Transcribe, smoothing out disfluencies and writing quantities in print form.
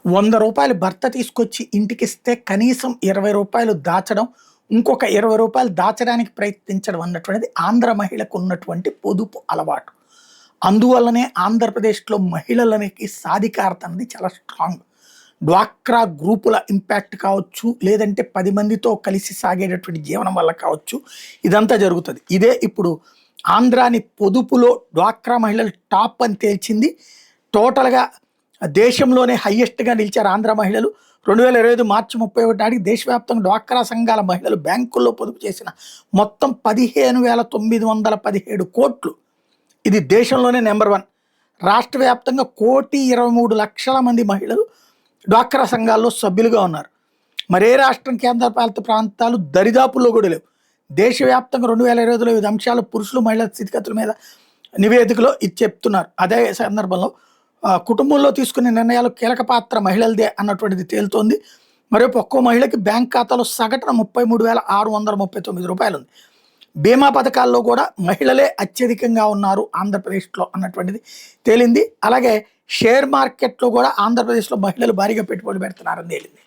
రూ. 100 భర్త తీసుకొచ్చి ఇంటికిస్తే కనీసం రూ. 20 దాచడం, ఇంకొక రూ. 20 దాచడానికి ప్రయత్నించడం అన్నటువంటిది ఆంధ్ర మహిళకు ఉన్నటువంటి పొదుపు అలవాటు. అందువల్లనే ఆంధ్రప్రదేశ్‌లో మహిళలనికి సాధికారత అనేది చాలా స్ట్రాంగ్. డ్వాక్రా గ్రూపుల ఇంపాక్ట్ కావచ్చు, లేదంటే 10 మందితో కలిసి సాగేటటువంటి జీవనం వల్ల కావచ్చు, ఇదంతా జరుగుతది. ఇదే ఇప్పుడు ఆంధ్రాని పొదుపులో డ్వాక్రా మహిళలు టాప్ అని తేల్చింది. టోటల్‌గా దేశంలోనే హైయెస్ట్‌గా నిలిచారు ఆంధ్ర మహిళలు. 2025 మార్చి 31 నాటికి దేశవ్యాప్తంగా డ్వాక్రా సంఘాల మహిళలు బ్యాంకుల్లో పొదుపు చేసిన మొత్తం 15,917 కోట్లు. ఇది దేశంలోనే నెంబర్ 1. రాష్ట్ర వ్యాప్తంగా 1,23,00,000 మంది మహిళలు డ్వాక్రా సంఘాల్లో సభ్యులుగా ఉన్నారు. మరే రాష్ట్రం, కేంద్రపాలిత ప్రాంతాలు దరిదాపుల్లో కూడా లేవు. దేశవ్యాప్తంగా 2025లో వివిధ అంశాలు పురుషులు మహిళల స్థితిగతుల మీద నివేదికలో ఇది చెప్తున్నారు. అదే సందర్భంలో కుటుంబంలో తీసుకునే నిర్ణయాలు కీలక పాత్ర మహిళలదే అన్నటువంటిది తేలుతోంది. మరోపు ఒక్కో మహిళకి బ్యాంక్ ఖాతాలో సగటున రూ. 33,639 ఉంది. బీమా పథకాల్లో కూడా మహిళలే అత్యధికంగా ఉన్నారు ఆంధ్రప్రదేశ్లో అన్నటువంటిది తేలింది. అలాగే షేర్ మార్కెట్లో కూడా ఆంధ్రప్రదేశ్లో మహిళలు భారీగా పెట్టుబడులు పెడుతున్నారని తేలింది.